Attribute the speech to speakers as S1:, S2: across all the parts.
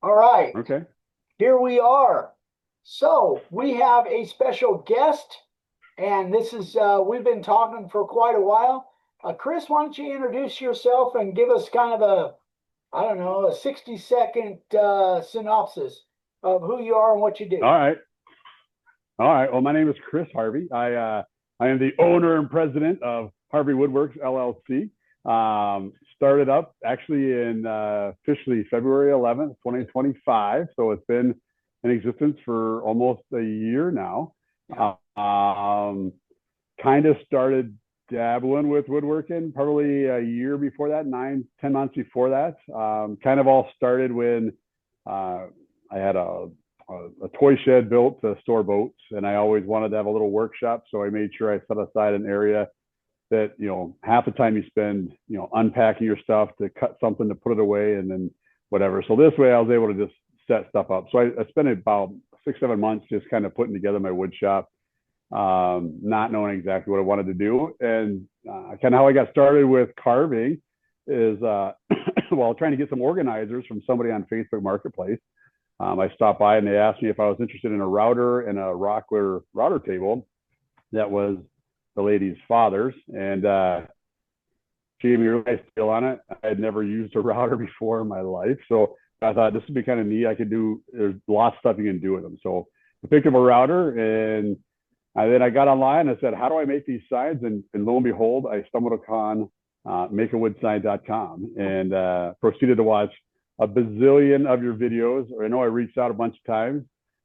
S1: All right,
S2: Okay.
S1: here we are. So we have a special guest, and this is we've been talking for quite a while. Chris, why don't you introduce yourself and give us kind of I don't know, a 60-second synopsis of who you are and what you do.
S2: All right. All right. Well, my name is Chris Harvey. I am the owner and president of Harvey Woodworks LLC. Started up actually in officially February 11th, 2025. So it's been in existence for almost a year now.
S1: Yeah.
S2: Kind of started dabbling with woodworking probably a year before that, 9, 10 months before that. Kind of all started when I had a toy shed built to store boats, and I always wanted to have a little workshop. So I made sure I set aside an area that, half the time you spend, unpacking your stuff to cut something to put it away and then whatever. So this way I was able to just set stuff up. So I spent about 6, 7 months just kind of putting together my wood shop, not knowing exactly what I wanted to do. And kind of how I got started with carving is, well, trying to get some organizers from somebody on Facebook Marketplace. I stopped by and they asked me if I was interested in a router and a Rockler router table. That was the lady's father's, and she gave me a really nice deal on it. I had never used a router before in my life, so I thought this would be kind of neat. There's lots of stuff you can do with them. So I picked up a router, and then I got online and I said, how do I make these signs? And lo and behold, I stumbled upon makeawoodsign.com and proceeded to watch a bazillion of your videos. I know I reached out a bunch of times.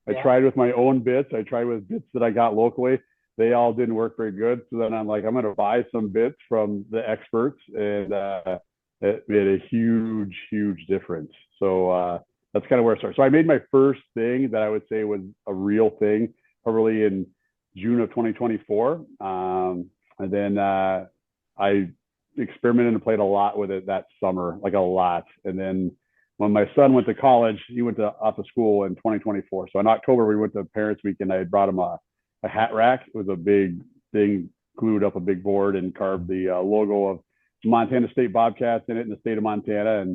S2: I tried with my own bits. I tried with bits that I got locally. They all didn't work very good. So then I'm like, I'm going to buy some bits from the experts. And it made a huge, huge difference. So that's kind of where I started. So I made my first thing that I would say was a real thing probably in June of 2024. And then I experimented and played a lot with it that summer, like a lot. And then when my son went to college, he went off to school in 2024. So in October, we went to Parents Week, and I had brought him a hat rack. It was a big thing, glued up a big board and carved the logo of Montana State Bobcats in it in the state of Montana,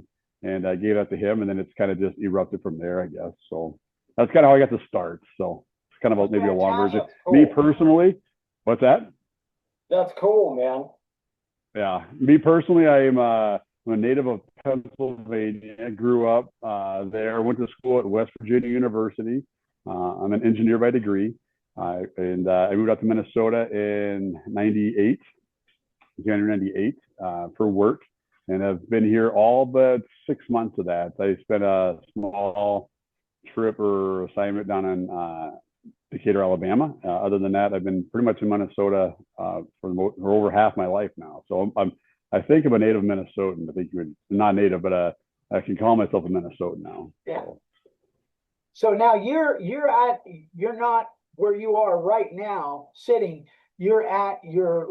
S2: and I gave that to him, and then it's kind of just erupted from there, I guess. So that's kind of how I got to start. So it's kind of maybe a long version.
S1: Cool.
S2: Me personally, what's that?
S1: That's cool, man.
S2: Yeah, me personally, I'm a native of Pennsylvania. I grew up there. Went to school at West Virginia University. I'm an engineer by degree, and I moved out to Minnesota in '98, January '98, for work, and I've been here all but 6 months of that. I spent a small trip or assignment down in Decatur, Alabama. Other than that, I've been pretty much in Minnesota for over half my life now. So I think I'm a native Minnesotan. I think you would not native, but I can call myself a Minnesotan now.
S1: Yeah. So now you're not where you are right now sitting. You're at your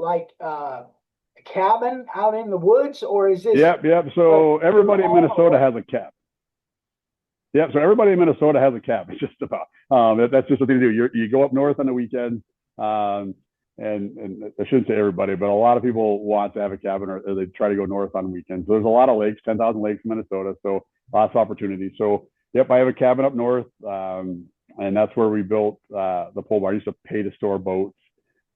S1: cabin out in the woods, or is this?
S2: Yep. So everybody in Minnesota has a cabin. Yep. So everybody in Minnesota has a cabin. Just about. That's just what they do. You go up north on the weekend. And I shouldn't say everybody, but a lot of people want to have a cabin, or they try to go north on weekends. So there's a lot of lakes, 10,000 lakes in Minnesota, so lots of opportunities. So yep, I have a cabin up north, and that's where we built the pole barn. I used to pay to store boats,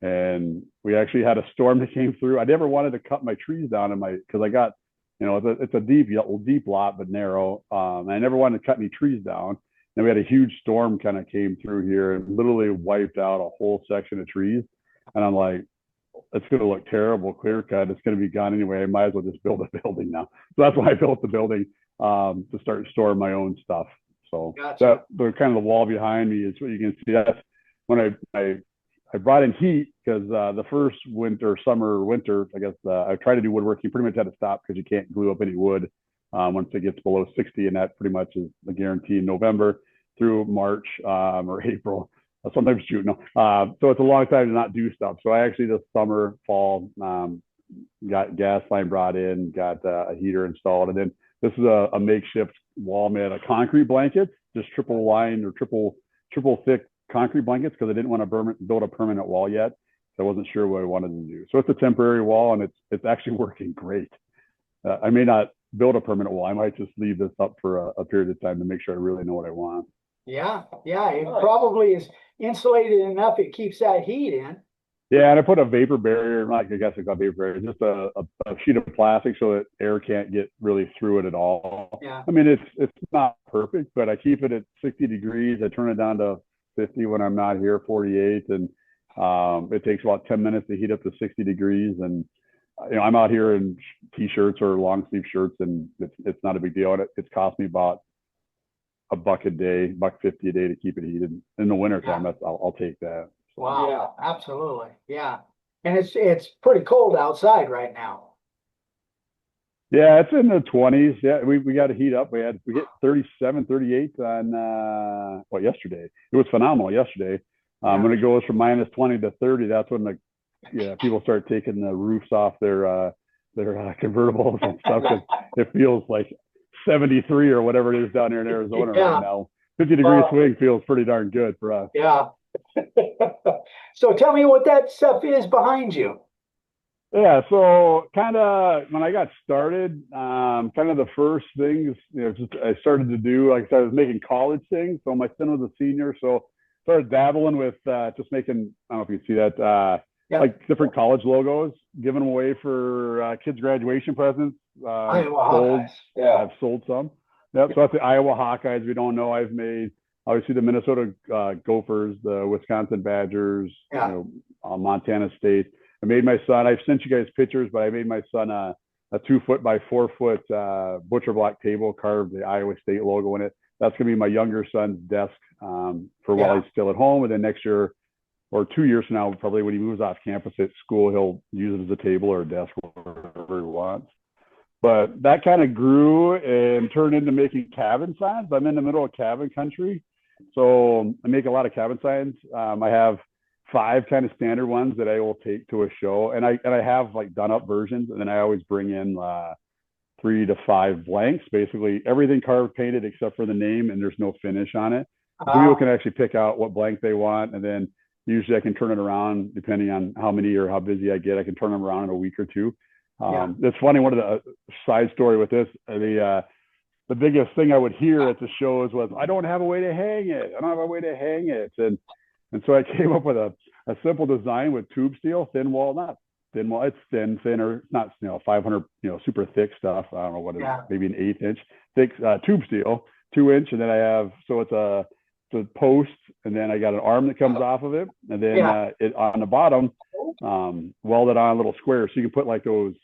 S2: and we actually had a storm that came through. I never wanted to cut my trees down because I got, it's a deep lot but narrow. And I never wanted to cut any trees down. And we had a huge storm kind of came through here and literally wiped out a whole section of trees. And I'm like, it's going to look terrible, clear cut. It's going to be gone anyway. I might as well just build a building now. So that's why I built the building, to start storing my own stuff. So
S1: Gotcha.
S2: the kind of the wall behind me is what you can see. That's when I brought in heat because the first winter, I guess I tried to do woodworking. Pretty much had to stop because you can't glue up any wood once it gets below 60, and that pretty much is a guarantee in November through March or April. Sometimes June. No. So it's a long time to not do stuff. So I actually this summer, fall, got gas line brought in, got a heater installed, and then this is a makeshift wall made of concrete blankets, just triple lined or triple thick concrete blankets because I didn't want to build a permanent wall yet. So I wasn't sure what I wanted to do. So it's a temporary wall, and it's actually working great. I may not build a permanent wall. I might just leave this up for a period of time to make sure I really know what I want.
S1: Yeah, yeah, it
S3: Nice.
S1: probably is insulated enough. It keeps that heat in.
S2: Yeah, and I put a vapor barrier, like I guess it's got vapor barrier, just a sheet of plastic so that air can't get really through it at all.
S1: Yeah.
S2: I mean, it's not perfect, but I keep it at 60 degrees. I turn it down to 50 when I'm not here, 48, and it takes about 10 minutes to heat up to 60 degrees. And I'm out here in t-shirts or long sleeve shirts, and it's not a big deal. And it's cost me about $1 a day, $1.50 a day to keep it heated in the wintertime.
S1: Yeah.
S2: I'll take that.
S1: Wow.
S3: Yeah.
S1: Absolutely. Yeah. And it's pretty cold outside right now.
S2: Yeah, it's in the 20s. Yeah, we got to heat up. We hit 37, 38 on yesterday. It was phenomenal yesterday. When it goes from -20 to 30, that's when people start taking the roofs off their convertibles and stuff, because it feels like 73 or whatever it is down here in Arizona right now. 50-degree swing feels pretty darn good for us.
S1: Yeah. So tell me what that stuff is behind you.
S2: Yeah, so kind of when I got started, kind of the first things I started to do, like I said, I was making college things. So my son was a senior, so started dabbling with just making, I don't know if you can see that, like different college logos, giving them away for kids' graduation presents.
S1: Iowa Hawkeyes.
S3: Yeah.
S2: I've sold some. Yep. So that's the Iowa Hawkeyes. We don't know. I've made obviously the Minnesota Gophers, the Wisconsin Badgers, Montana State. I made my son. I've sent you guys pictures, but I made my son a 2-foot by 4-foot butcher block table, carved the Iowa State logo in it. That's gonna be my younger son's desk for while he's still at home, and then next year or 2 years from now, probably when he moves off campus at school, he'll use it as a table or a desk, whatever he wants. But that kind of grew and turned into making cabin signs. I'm in the middle of cabin country, so I make a lot of cabin signs. I have 5 kind of standard ones that I will take to a show, and I have like done up versions, and then I always bring in 3 to 5 blanks, basically everything carved, painted except for the name, and there's no finish on it. So people can actually pick out what blank they want, and then usually I can turn it around depending on how many or how busy I get. I can turn them around in a week or two. It's funny. One of the side story with this, the biggest thing I would hear at the shows was, I don't have a way to hang it. I don't have a way to hang it. And so I came up with a simple design with tube steel, thin wall, not thin wall, it's thinner, not 500, super thick stuff. I don't know what it is, maybe an 1/8 inch thick tube steel, 2-inch, and then I have, so it's a post, and then I got an arm that comes off of it, and then it on the bottom, welded on a little square, so you can put like those.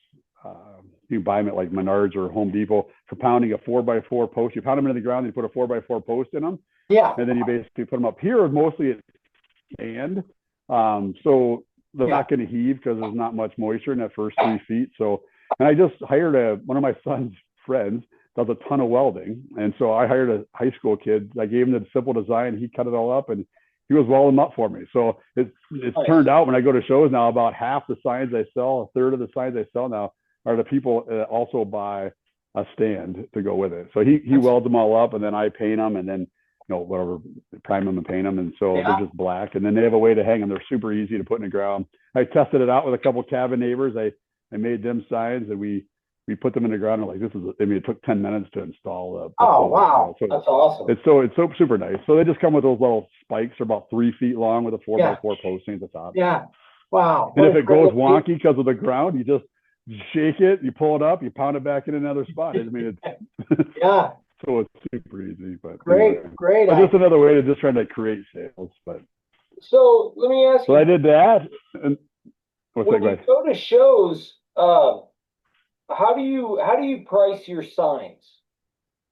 S2: You can buy them at like Menards or Home Depot for pounding a 4x4 post. You pound them into the ground, and you put a 4x4 post in them. Yeah. And then you basically put them up here. Mostly it's sand, so they're not going to heave because there's not much moisture in that first 3 feet. So, and I just hired one of my son's friends does a ton of welding, and so I hired a high school kid. I gave him the simple design. He cut it all up, and he was welding them up for me. So it's nice. Turned out when I go to shows now, about half the signs I sell, a third of the signs I sell now, are the people that also buy a stand to go with it. So he welds them all up, and then I paint them, and then whatever, prime them and paint them, and so they're just black. And then they have a way to hang them. They're super easy to put in the ground. I tested it out with a couple of cabin neighbors. I made them signs, and we put them in the ground. And like, it took 10 minutes to install.
S3: Oh wow, so that's awesome.
S2: It's so super nice. So they just come with those little spikes, they're about 3 feet long, with a 4x4 posting at the top.
S1: Yeah. Wow.
S2: And if it goes wonky because of the ground, you just shake it, you pull it up, you pound it back in another spot. I mean, it's so it's super easy. But
S1: great.
S2: But just another way to just try to create sales. But
S3: so let me ask you.
S2: So I did that. And
S3: when you go to shows, how do you price your signs?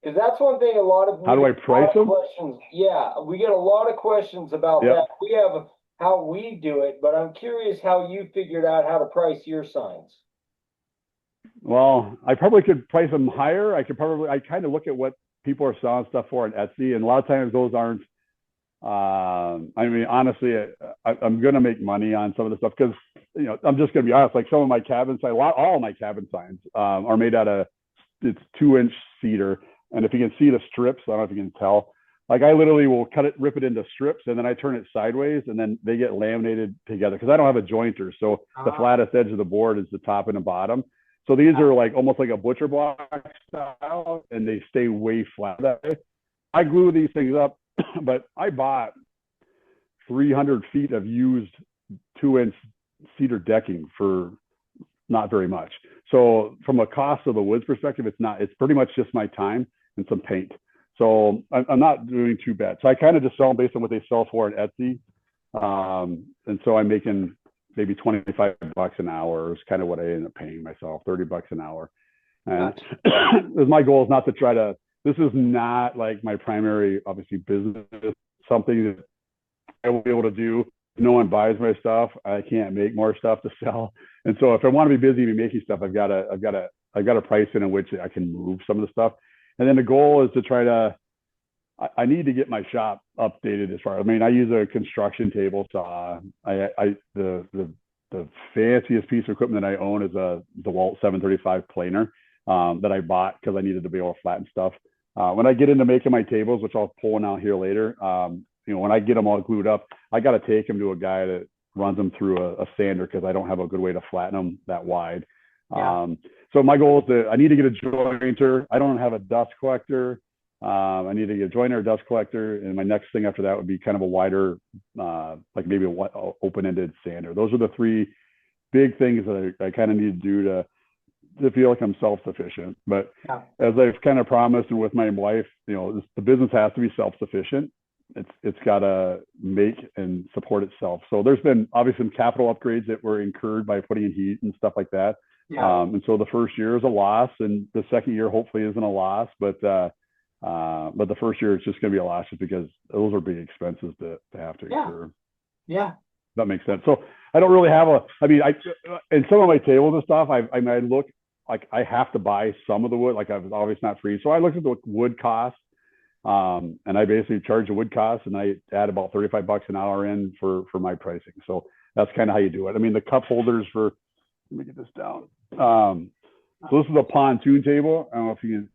S3: Because that's one thing.
S2: How do I price them?
S3: Questions. Yeah, we get a lot of questions about that. We have how we do it, but I'm curious how you figured out how to price your signs.
S2: Well, I probably could price them higher. I kind of look at what people are selling stuff for on Etsy, and a lot of times those aren't. I mean, honestly, I'm going to make money on some of the stuff because, I'm just going to be honest. Like some of my cabin signs, all of my cabin signs are made out of, it's 2-inch cedar, and if you can see the strips, I don't know if you can tell. Like I literally will rip it into strips, and then I turn it sideways, and then they get laminated together because I don't have a jointer. So the flattest edge of the board is the top and the bottom. So these are like almost like a butcher block style, and they stay way flat that way. I glue these things up, but I bought 300 feet of used 2-inch cedar decking for not very much. So from a cost of the woods perspective, it's pretty much just my time and some paint. So I'm not doing too bad. So I kind of just sell them based on what they sell for at Etsy. And so I'm making maybe $25 an hour is kind of what I end up paying myself, $30 an hour. And my goal is not to try to, this is not like my primary, obviously, business, something that I will be able to do. No one buys my stuff. I can't make more stuff to sell. And so if I want to be busy making stuff, I've got a price in which I can move some of the stuff. And then the goal is to try to, I need to get my shop updated as far. I mean, I use a construction table saw. The fanciest piece of equipment that I own is a DeWalt 735 planer that I bought because I needed to be able to flatten stuff. When I get into making my tables, which I'll pull one out here later, when I get them all glued up, I got to take them to a guy that runs them through a sander because I don't have a good way to flatten them that wide.
S1: Yeah.
S2: So my goal is I need to get a jointer. I don't have a dust collector. I need to get a jointer, a dust collector, and my next thing after that would be kind of a wider, like maybe a open-ended sander. Those are the three big things that I kind of need to do to feel like I'm self-sufficient. But as I've kind of promised, and with my wife, the business has to be self-sufficient. It's got to make and support itself. So there's been obviously some capital upgrades that were incurred by putting in heat and stuff like that.
S1: Yeah.
S2: And so the first year is a loss, and the second year hopefully isn't a loss, but the first year it's just going to be a loss just because those are big expenses to have to incur.
S1: Yeah.
S2: That makes sense. So I don't really have in some of my tables and stuff, I look like I have to buy some of the wood, like I was obviously not free. So I looked at the wood cost, and I basically charge the wood cost, and I add about $35 an hour in for my pricing. So that's kind of how you do it. I mean, the cup holders let me get this down. So this is a pontoon table. I don't know if you can,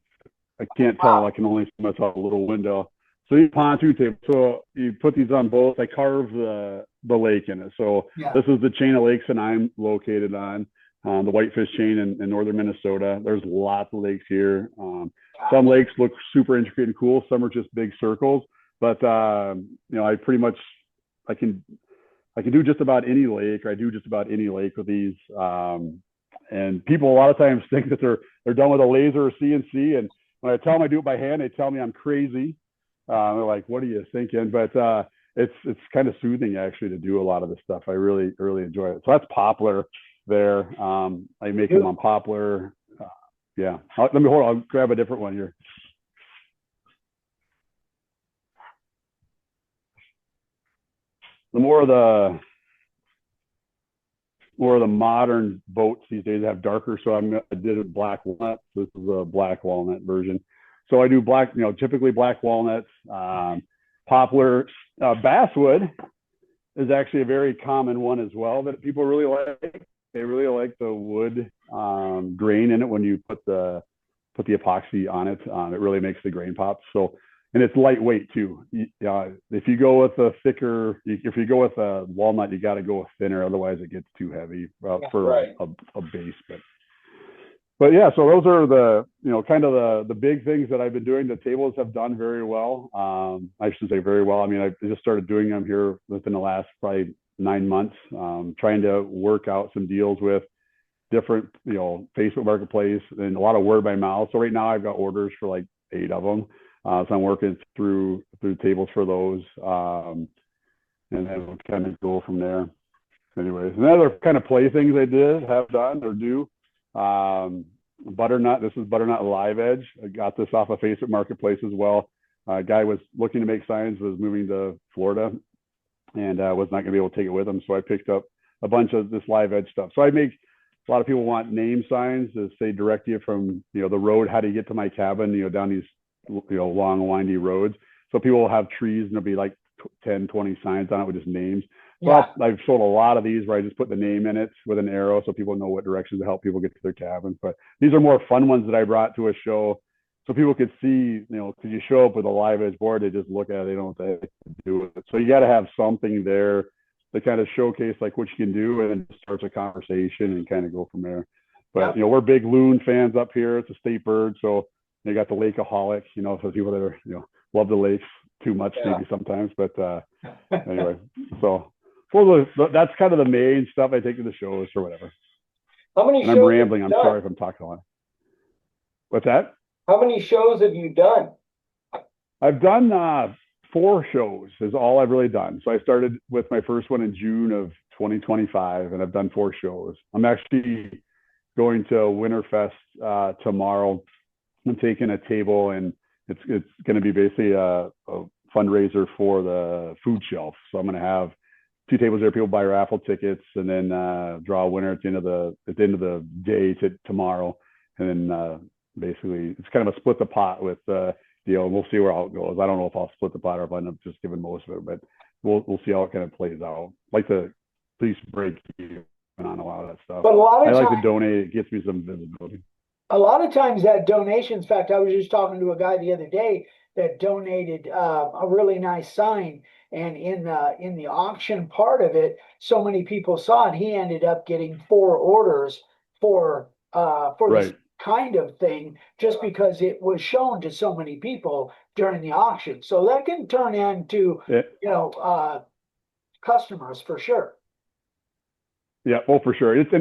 S2: I can't tell. I can only see myself a little window. So these pontoon tables. So you put these on both. I carve the lake in it. So this is the chain of lakes that I'm located on, the Whitefish chain in northern Minnesota. There's lots of lakes here. Some lakes look super intricate and cool. Some are just big circles. But I pretty much I can do just about any lake, or I do just about any lake with these. And people a lot of times think that they're done with a laser or CNC, and when I tell them I do it by hand, they tell me I'm crazy. They're like, "What are you thinking?" But it's kind of soothing actually to do a lot of this stuff. I really enjoy it. So that's poplar there. I make them on poplar. Yeah. Let me hold on. I'll grab a different one here. The more of the modern boats these days have darker. So I did a black walnut. This is a black walnut version. So I do black, typically black walnuts, poplar, basswood is actually a very common one as well that people really like. They really like the wood grain in it when you put the epoxy on it. It really makes the grain pop. So, and it's lightweight too. If you go with a thicker, if you go with a walnut, you got to go with thinner. Otherwise, it gets too heavy for a base. But yeah, so those are the kind of the big things that I've been doing. The tables have done very well. I should say very well. I mean, I just started doing them here within the last probably 9 months, trying to work out some deals with different, Facebook Marketplace and a lot of word by mouth. So right now I've got orders for like 8 of them. So I'm working through tables for those. And then we'll kind of go from there. Anyways, and other kind of play things I have done or do. Butternut. This is Butternut Live Edge. I got this off of Facebook Marketplace as well. A guy was looking to make signs, was moving to Florida, and was not going to be able to take it with him. So I picked up a bunch of this Live Edge stuff. So I make, a lot of people want name signs that say direct you from, the road, how do you get to my cabin, down these, long, windy roads. So people will have trees and there'll be like 10, 20 signs on it with just names. So I've sold a lot of these where I just put the name in it with an arrow so people know what directions to help people get to their cabins. But these are more fun ones that I brought to a show so people could see, because you show up with a Live Edge board, they just look at it, they don't know what to do with it. So you got to have something there to kind of showcase like what you can do, and then start a conversation and kind of go from there. But you know, we're big loon fans up here. It's a state bird, so you got the lakeaholic, you know, for people that are, you know, love the lakes too much maybe sometimes. But anyway, so that's kind of the main stuff I take to the shows or whatever.
S3: How many
S2: and
S3: shows
S2: I'm rambling. I'm
S3: done?
S2: sorry if I'm talking a lot. What's that?
S3: How many shows have you done?
S2: I've done 4 shows is all I've really done. So I started with my first one in June of 2025, and I've done 4 shows. I'm actually going to Winterfest tomorrow. I'm taking a table, and it's going to be basically a fundraiser for the food shelf. So I'm going to have 2 tables there. People buy raffle tickets, and then draw a winner at the end of the day tomorrow. And then basically, it's kind of a split the pot with deal. We'll see where it goes. I don't know if I'll split the pot or if I end up just giving most of it, but we'll see how it kind of plays out. Like to at least break even on a lot of that stuff.
S1: But a lot of
S2: I like
S1: times,
S2: to donate. It gets me some visibility.
S1: a lot of times that donations, in fact, I was just talking to a guy the other day that donated a really nice sign, and in the auction part of it, so many people saw it. He ended up getting 4 orders for this kind of thing, just because it was shown to so many people during the auction. So that can turn into customers for sure.
S2: Yeah, oh for sure. It's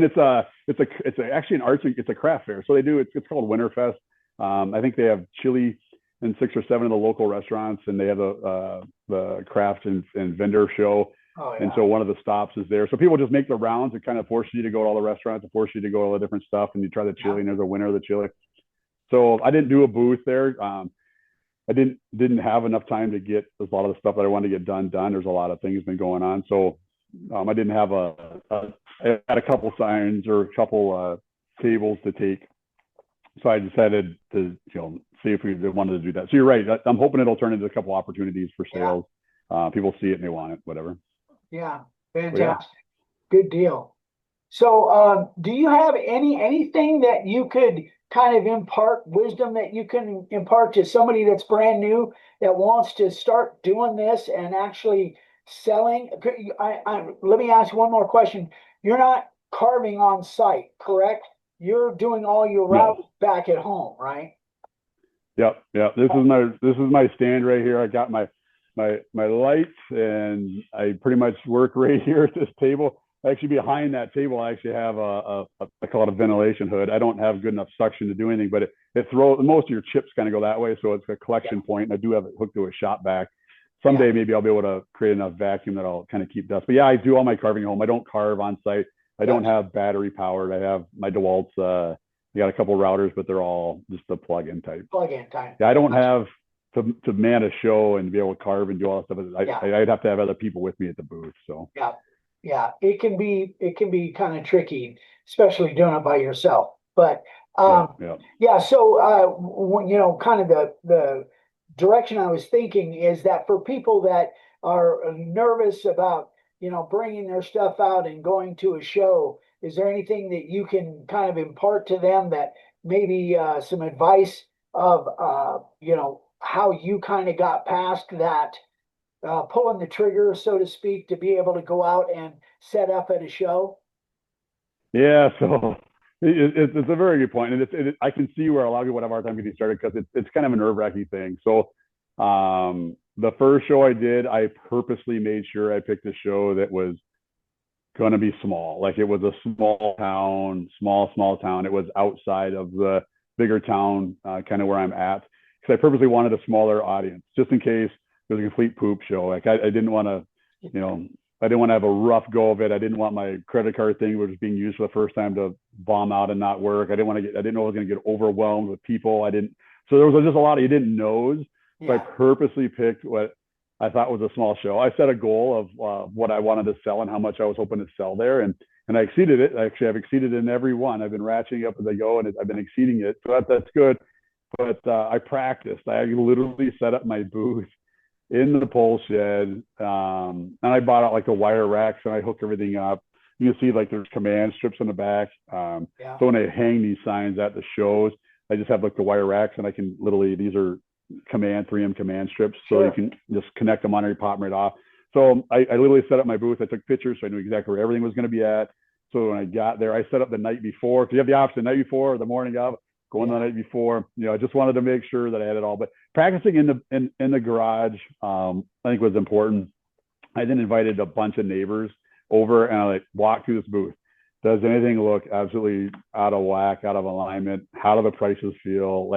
S2: actually an arts. It's a craft fair. So they do. It's called Winterfest. I think they have chili in 6 or 7 of the local restaurants, and they have the craft and vendor show. Oh, yeah. And so one of the stops is there. So people just make the rounds. It kind of forces you to go to all the restaurants. It forces you to go to all the different stuff, and you try the chili, and there's a winner of the chili. So I didn't do a booth there. I didn't have enough time to get a lot of the stuff that I wanted to get done. There's a lot of things been going on. So I didn't have I had a couple signs or a couple tables to take. So I decided to, see if we wanted to do that. So you're right. I'm hoping it'll turn into a couple opportunities for sales. Yeah. People see it and they want it, whatever.
S1: Yeah, fantastic. Good deal. So do you have anything that you could kind of impart wisdom that you can impart to somebody that's brand new that wants to start doing this and actually selling? Let me ask one more question. You're not carving on site, correct? You're doing all your routes back at home, right?
S2: Yep. This is my stand right here. I got my lights, and I pretty much work right here at this table. Actually, behind that table, I actually have I call it a ventilation hood. I don't have good enough suction to do anything, but it throws, most of your chips kind of go that way, so it's a collection point. And I do have it hooked to a shop vac. Someday maybe I'll be able to create enough vacuum that I'll kind of keep dust. But yeah, I do all my carving at home. I don't carve on site. I don't have battery powered. I have my DeWalt's. I got a couple routers, but they're all just the plug-in type. Yeah, I don't have to man a show and be able to carve and do all that stuff. I'd have to have other people with me at the booth. So
S1: yeah, it can be kind of tricky, especially doing it by yourself. But so when kind of the direction I was thinking is that for people that are nervous about bringing their stuff out and going to a show, is there anything that you can kind of impart to them, that maybe some advice of how you kind of got past that pulling the trigger, so to speak, to be able to go out and set up at a show?
S2: Yeah, so it's a very good point, and I can see where a lot of people would have a hard time getting started, because it's kind of a nerve-wracking thing. So the first show I did, I purposely made sure I picked a show that was going to be small. Like, it was a small town. It was outside of the bigger town, kind of where I'm at, because I purposely wanted a smaller audience, just in case it was a complete poop show. Like, I didn't want to, I didn't want to have a rough go of it. I didn't want my credit card thing, which was being used for the first time, to bomb out and not work. I didn't know I was going to get overwhelmed with people. So there was just a lot of you didn't knows. So I purposely picked what I thought was a small show. I set a goal of what I wanted to sell and how much I was hoping to sell there. And I exceeded it. Actually, I've exceeded in every one. I've been ratcheting up as I go, and I've been exceeding it. So that's good. But I practiced. I literally set up my booth in the pole shed. And I bought out like the wire racks, and I hooked everything up. You can see like there's command strips on the back. So when I hang these signs at the shows, I just have like the wire racks, and I can literally, these are 3M command strips. So you can just connect them on and pop them right off. So I literally set up my booth. I took pictures, so I knew exactly where everything was going to be at. So when I got there, I set up the night before. If you have the option the night before or the morning of, going the night before. I just wanted to make sure that I had it all. But practicing in the garage, I think was important. I then invited a bunch of neighbors over, and I walked through this booth. Does anything look absolutely out of whack, out of alignment? How do the prices feel?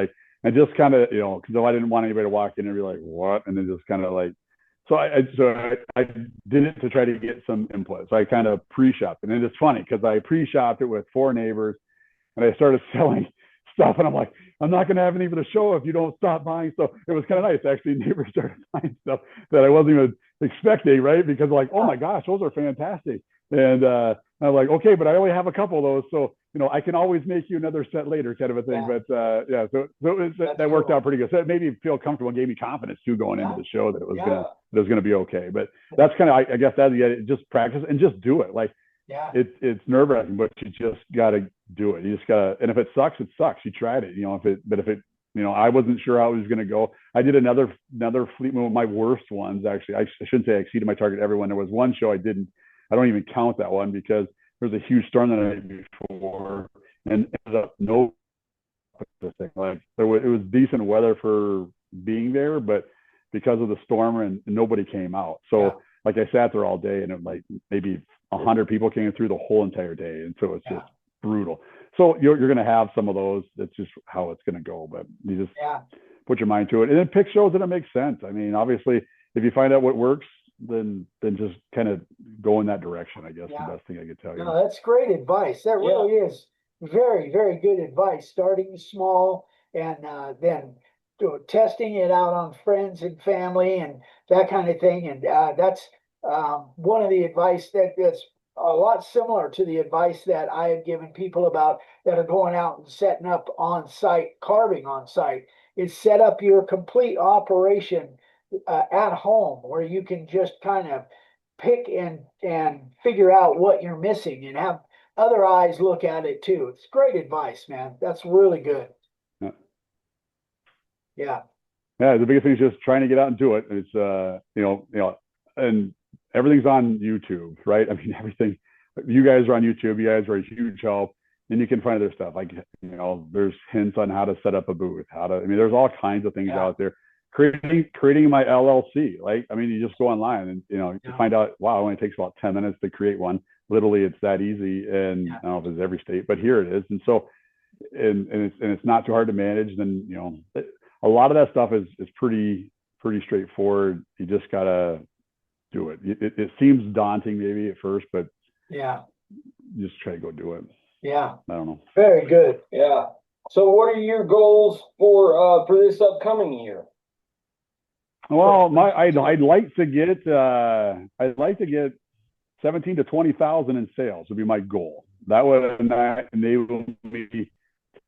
S2: And just kind of, because I didn't want anybody to walk in and be like, what? And then just kind of so I did it to try to get some input. So I kind of pre-shopped. And then it's funny because I pre-shopped it with 4 neighbors, and I started selling stuff. And I'm like, I'm not going to have any for the show if you don't stop buying. So it was kind of nice. Actually, neighbors started buying stuff that I wasn't even expecting, right? Because oh my gosh, those are fantastic. And I'm like, okay, but I only have a couple of those. So, I can always make you another set later, kind of a thing. But so that worked out pretty good. So it made me feel comfortable and gave me confidence too going into the show that it was gonna be okay. But that's kind of, I guess that's just practice and just do it. It's nerve-wracking, but you just gotta do it. You just gotta, and if it sucks, it sucks. You tried it, if it I wasn't sure how it was gonna go. I did another fleet move, my worst ones actually. I shouldn't say I exceeded my target every one. There was one show I don't even count that one because there was a huge storm the night before, and ended up it was decent weather for being there, but because of the storm and nobody came out. So I sat there all day, and maybe 100 people came through the whole entire day, and so it's just brutal. So you're going to have some of those. That's just how it's going to go, but you just put your mind to it, and then pick shows that it makes sense. I mean, obviously, if you find out what works, then just kind of go in that direction. I guess the best thing I could tell you.
S1: No, that's great advice. That really is very, very good advice. Starting small and then testing it out on friends and family and that kind of thing. And that's one of the advice that's a lot similar to the advice that I have given people about that are going out and setting up on site, carving on site, is set up your complete operation at home where you can just kind of pick and figure out what you're missing and have other eyes look at it too. It's great advice, man. That's really good. Yeah.
S2: The biggest thing is just trying to get out and do it. It's and everything's on YouTube, right? I mean, everything. You guys are on YouTube. You guys are a huge help, and you can find other stuff there's hints on how to set up a booth, there's all kinds of things out there. Creating my LLC, you just go online and you find out, wow, it only takes about 10 minutes to create one. Literally, it's that easy. And I don't know if it's every state, but here it is. And so, and it's not too hard to manage. Then a lot of that stuff is pretty straightforward. You just gotta do it. It seems daunting maybe at first, but just try to go do it. I don't know.
S1: Very good.
S3: So what are your goals for this upcoming year?
S2: Well, I'd like to get 17 to 20,000 in sales would be my goal. That would enable me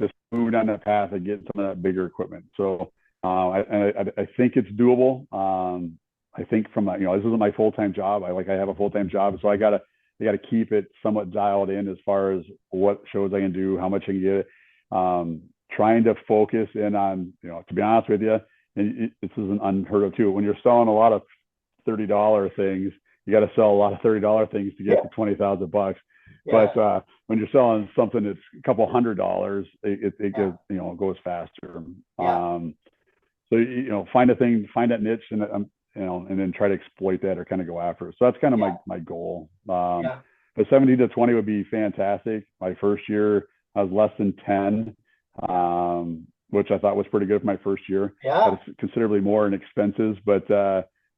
S2: to move down that path and get some of that bigger equipment. So I think it's doable. I think from this isn't my full-time job. I have a full-time job, so I gotta keep it somewhat dialed in as far as what shows I can do, how much I can get. Trying to focus in on, to be honest with you, and this isn't unheard of too. When you're selling a lot of $30 things, you got to sell a lot of $30 things to get to $20,000. But when you're selling something that's a couple $100, it goes faster. So find a thing, find that niche, and and then try to exploit that or kind of go after it. So that's kind of my goal. But 17 to 20 would be fantastic. My first year, I was less than 10. Which I thought was pretty good for my first year. That was considerably more in expenses, but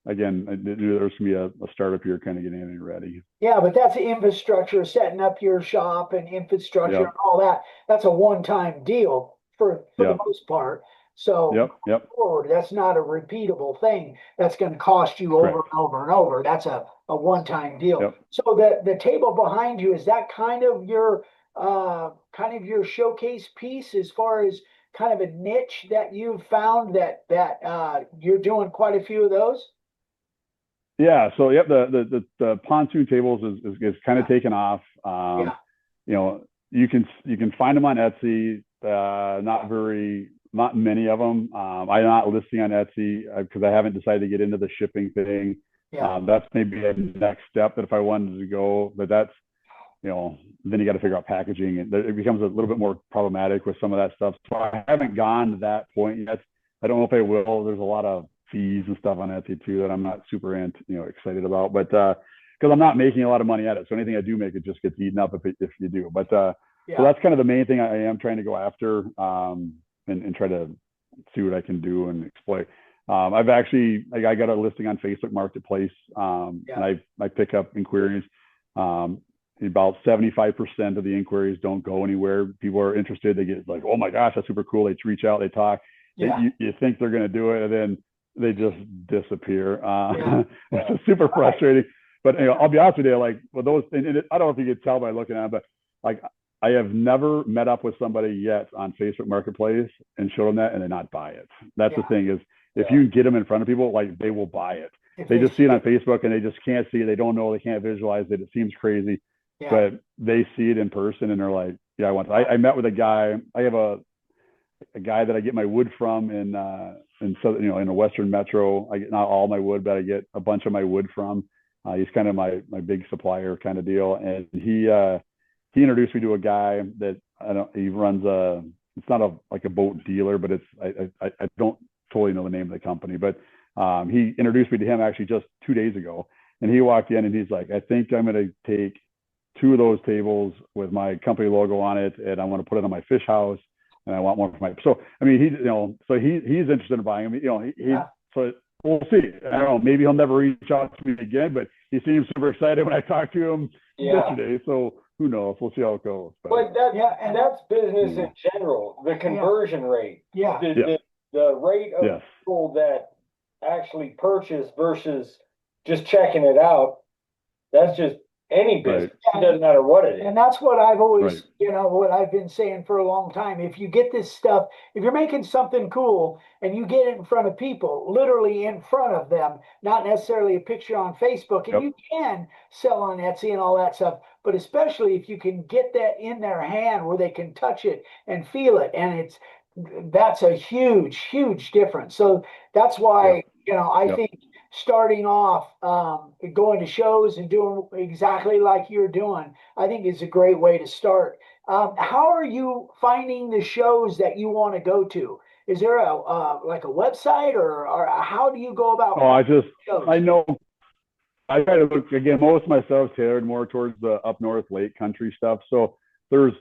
S2: again, I knew there was going to be a startup year kind of getting everything ready.
S1: But that's the infrastructure, setting up your shop and infrastructure and all that. That's a one-time deal for the most part. So forward, that's not a repeatable thing that's going to cost you over and over and over. That's a one-time deal. So the table behind you, is that kind of your showcase piece as far as kind of a niche that you've found that you're doing quite a few of those?
S2: So the pontoon tables is kind of taken off. You can find them on Etsy. Not many of them. I'm not listing on Etsy because I haven't decided to get into the shipping thing. That's maybe a next step that if I wanted to go, but that's then you got to figure out packaging, and it becomes a little bit more problematic with some of that stuff. So I haven't gone to that point yet. I don't know if I will. There's a lot of fees and stuff on Etsy too that I'm not super excited about, but because I'm not making a lot of money at it. So anything I do make, it just gets eaten up if you do. But so that's kind of the main thing I am trying to go after, and try to see what I can do and exploit. I've actually, I got a listing on Facebook Marketplace, and I pick up inquiries. About 75% of the inquiries don't go anywhere. People are interested. They get like, oh my gosh, that's super cool. They reach out, they talk. You think they're going to do it, and then they just disappear. It's super frustrating. But I'll be honest with you, like with those, and I don't know if you could tell by looking at them, but like I have never met up with somebody yet on Facebook Marketplace and showed them that and they not buy it. That's the thing is, if you get them in front of people, like they will buy it. They just see it on Facebook and they just can't see it. They don't know. They can't visualize it. It seems crazy, but they see it in person and they're like, yeah, I want. I met with a guy. I have a guy that I get my wood from in southern, in the Western Metro. I get not all my wood, but I get a bunch of my wood from. He's kind of my big supplier kind of deal, and he introduced me to a guy that he runs it's not like a boat dealer, but I don't totally know the name of the company, but he introduced me to him actually just 2 days ago, and he walked in and he's like, I think I'm going to take 2 of those tables with my company logo on it, and I want to put it on my fish house, and I want one for my. So I mean, he's interested in buying them. So we'll see. I don't know. Maybe he'll never reach out to me again, but he seems super excited when I talked to him yesterday. So who knows? We'll see how it goes.
S3: But that's business in general. The conversion rate. The rate of people that actually purchase versus just checking it out. That's just any business. It doesn't matter what it is.
S1: And that's what I've always, what I've been saying for a long time. If you get this stuff, if you're making something cool and you get it in front of people, literally in front of them, not necessarily a picture on Facebook, and you can sell on Etsy and all that stuff, but especially if you can get that in their hand where they can touch it and feel it, and that's a huge, huge difference. So that's why, I think starting off, going to shows and doing exactly like you're doing, I think is a great way to start. How are you finding the shows that you want to go to? Is there like a website, or how do you go about?
S2: I know. I try to look, again, most of my stuff is tailored more towards the up north lake country stuff. So there's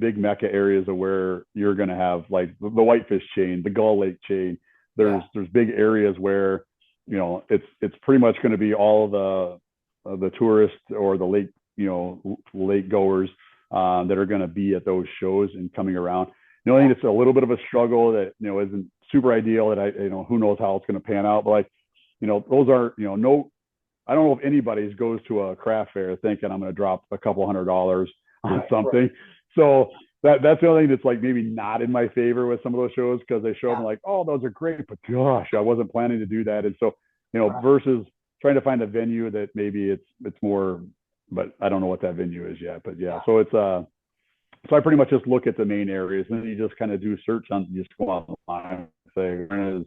S2: big mecca areas of where you're going to have like the Whitefish chain, the Gull Lake chain. There's big areas where it's pretty much going to be all the tourists or the lake lake goers that are going to be at those shows and coming around. The only thing that's a little bit of a struggle that isn't super ideal, that who knows how it's going to pan out, but like those are no, I don't know if anybody goes to a craft fair thinking I'm going to drop a couple $100 on something. So that's the only thing that's like maybe not in my favor with some of those shows, because they show them like, oh, those are great, but gosh, I wasn't planning to do that. And so versus trying to find a venue that maybe it's more, but I don't know what that venue is yet. But so it's so I pretty much just look at the main areas, and then you just kind of do search on, just go online and say, when is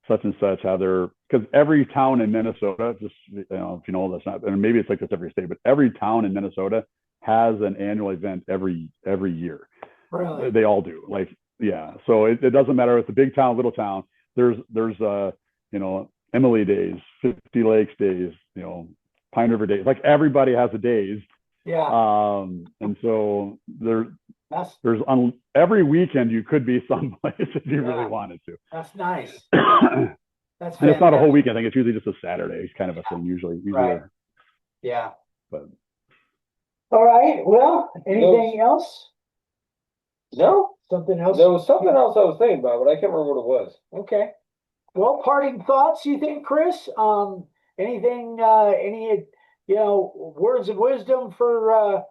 S2: such and such, how they're, because every town in Minnesota, just if that's not, and maybe it's like this every state, but every town in Minnesota has an annual event every year.
S1: Really?
S2: They all do. Like, so it doesn't matter if it's a big town, little town. There's Emily Days, 50 Lakes Days, Pine River Days. Like everybody has a days. And so there's on every weekend you could be someplace if you really wanted to.
S1: That's nice. That's
S2: and it's not a whole weekend. I think it's usually just a Saturday kind of a thing. Usually. But.
S1: All right. Well, anything else?
S3: No.
S1: Something else?
S3: There was something else I was thinking about, but I can't remember what it was.
S1: Okay. Well, parting thoughts, you think, Chris? Anything, any, words of wisdom for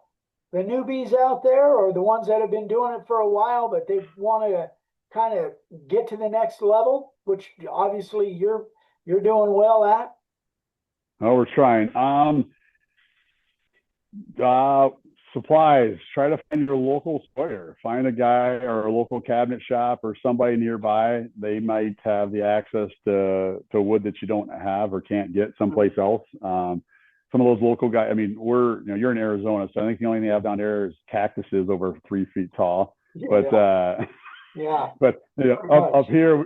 S1: the newbies out there, or the ones that have been doing it for a while, but they want to kind of get to the next level, which obviously you're doing well at?
S2: Oh, we're trying. Supplies. Try to find your local sawyer. Find a guy or a local cabinet shop or somebody nearby. They might have the access to wood that you don't have or can't get someplace else. some of those local guys. I mean, you're in Arizona, so I think the only thing they have down there is cactuses over 3 feet tall. But but up here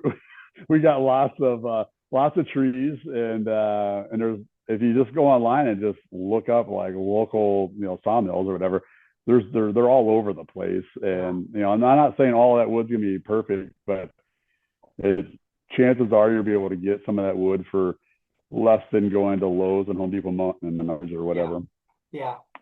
S2: we got lots of trees, and there's, if you just go online and just look up like local sawmills or whatever, they're all over the place. And I'm not saying all that wood's gonna be perfect, but chances are you'll be able to get some of that wood for less than going to Lowe's and Home Depot and Menards or whatever.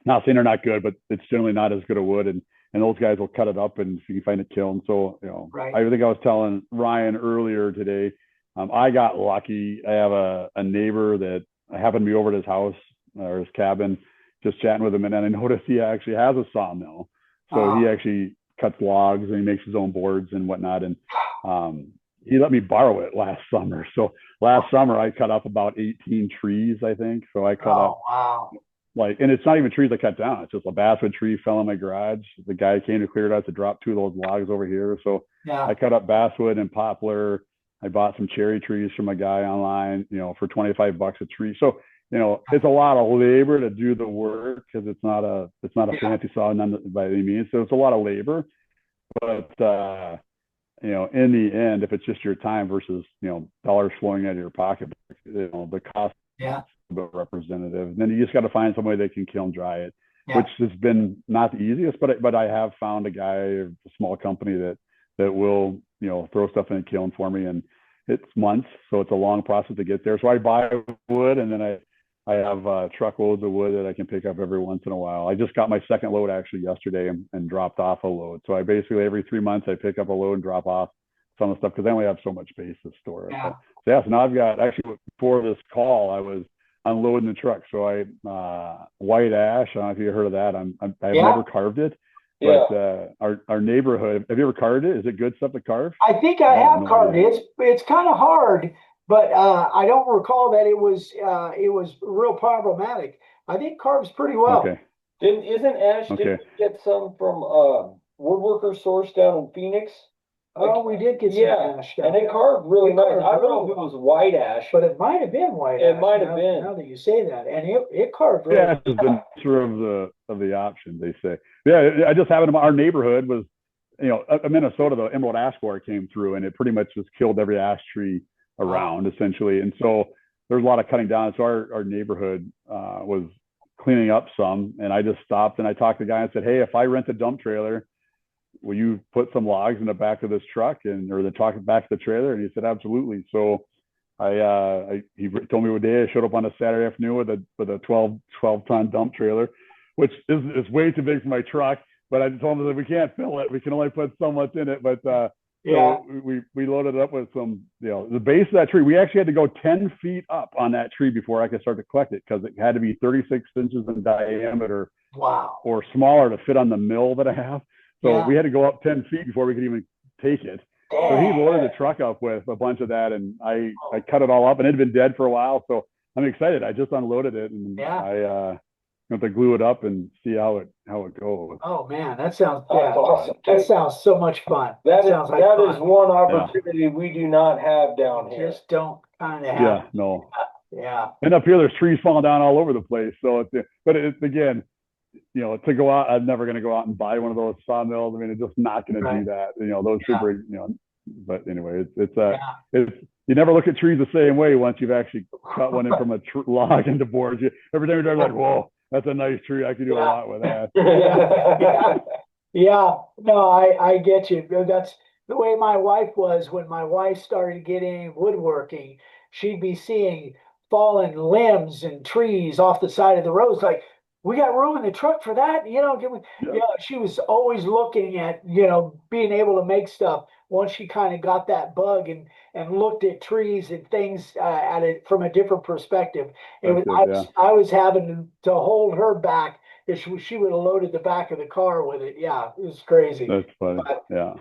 S2: Not saying they're not good, but it's generally not as good a wood, and those guys will cut it up and you can find a kiln. So I think I was telling Ryan earlier today, I got lucky. I have a neighbor that I happened to be over at his house or his cabin, just chatting with him, and then I noticed he actually has a sawmill. So he actually cuts logs and he makes his own boards and whatnot. And he let me borrow it last summer. So last summer I cut up about 18 trees, I think. So I cut up and it's not even trees I cut down. It's just a basswood tree fell in my garage. The guy came to clear it out to drop 2 of those logs over here. So I cut up basswood and poplar. I bought some cherry trees from a guy online, for $25 a tree. So, it's a lot of labor to do the work because it's not a fancy saw by any means. So it's a lot of labor, but in the end, if it's just your time versus, dollars flowing out of your pocket, the cost is a bit representative. And then you just got to find somebody that can kiln dry it, which has been not the easiest, but I have found a guy, a small company that will, throw stuff in a kiln for me, and it's months. So it's a long process to get there. So I buy wood, and then I have truckloads of wood that I can pick up every once in a while. I just got my second load actually yesterday and dropped off a load. So I basically every 3 months I pick up a load and drop off some of the stuff because I only have so much space to store it. So now I've got, actually before this call I was unloading the truck. So I white ash. I don't know if you heard of that. I've never carved it. But our neighborhood, have you ever carved it? Is it good stuff to carve?
S1: I think I have carved it. It's kind of hard, but I don't recall that it was real problematic. I think carves pretty well.
S2: Okay.
S3: Isn't ash? Did we get some from Woodworker Source down in Phoenix?
S1: Oh, we did get some ash down.
S3: And it carved really nice. I don't know if it was white ash,
S1: but it might have been white ash.
S3: It might have been.
S1: Now that you say that, and it carved really
S2: nice. Yeah, it's the nature of the option, they say. Yeah, I just happened to, our neighborhood was, Minnesota, the emerald ash borer came through, and it pretty much just killed every ash tree around, essentially. And so there's a lot of cutting down. So our neighborhood was cleaning up some, and I just stopped and I talked to the guy and said, hey, if I rent a dump trailer, will you put some logs in the back of this truck or the truck back of the trailer? And he said, absolutely. So he told me what day. I showed up on a Saturday afternoon with a 12 ton dump trailer, which is way too big for my truck. But I told him that we can't fill it. We can only put so much in it. But so we loaded it up with some, the base of that tree. We actually had to go 10 feet up on that tree before I could start to collect it because it had to be 36 inches in diameter.
S1: Wow.
S2: Or smaller to fit on the mill that I have. So we had to go up 10 feet before we could even take it. So he loaded the truck up with a bunch of that, and I cut it all up, and it had been dead for a while. So I'm excited. I just unloaded it, and I have to glue it up and see how it goes.
S1: Oh man, that sounds awesome. That sounds so much fun. That
S3: is one opportunity we do not have down here.
S1: Just don't kind of have.
S2: Yeah, no.
S1: Yeah.
S2: And up here, there's trees falling down all over the place. So it's again, to go out, I'm never going to go out and buy one of those sawmills. I mean, it's just not going to do that. Those super, but anyway, it's you never look at trees the same way once you've actually cut one in from a log into boards. Every time you're like, whoa, that's a nice tree. I could do a lot with that.
S1: Yeah. No, I get you. That's the way my wife was when my wife started getting woodworking. She'd be seeing fallen limbs and trees off the side of the roads, like, we got room in the truck for that, she was always looking at, being able to make stuff once she kind of got that bug and looked at trees and things at it from a different perspective. I was having to hold her back if she would have loaded the back of the car with it. Yeah, it was crazy.
S2: That's funny.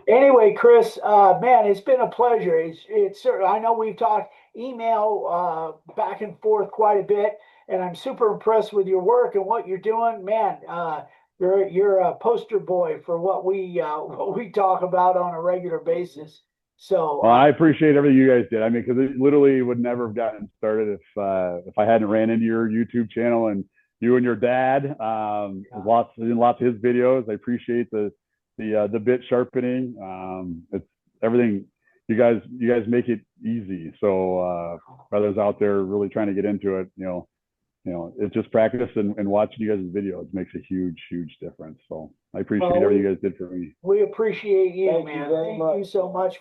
S1: Anyway, Chris, man, it's been a pleasure. It's I know we've talked email back and forth quite a bit. And I'm super impressed with your work and what you're doing, man. You're a poster boy for what we talk about on a regular basis. So
S2: I appreciate everything you guys did. I mean, because it literally would never have gotten started if I hadn't ran into your YouTube channel and you and your dad. Lots of his videos. I appreciate the bit sharpening. It's everything. You guys make it easy. So brothers out there really trying to get into it, it's just practice and watching you guys' videos makes a huge difference. So I appreciate everything you guys did for me.
S1: We appreciate you,
S3: Thank
S1: man.
S3: you very
S1: Thank
S3: much.
S1: you so much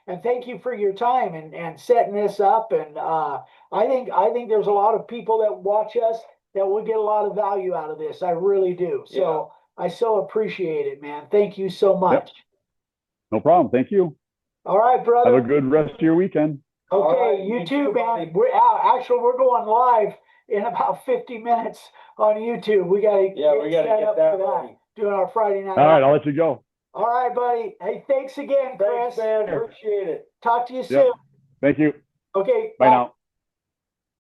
S1: and thank you for your time and setting this up. And I think there's a lot of people that watch us that will get a lot of value out of this. I really do. So I so appreciate it, man. Thank you so much.
S2: Yep. No problem. Thank you.
S1: All right, brother.
S2: Have a good rest of your weekend.
S1: Okay, you too, man. We're going live in about 50 minutes on YouTube. We gotta
S3: get that ready.
S1: Doing our Friday night.
S2: All right, I'll let you go.
S1: All right, buddy. Hey, thanks again, Chris.
S3: Thanks, man. Appreciate it.
S1: Talk to you soon.
S2: Thank you.
S1: Okay.
S2: Bye now.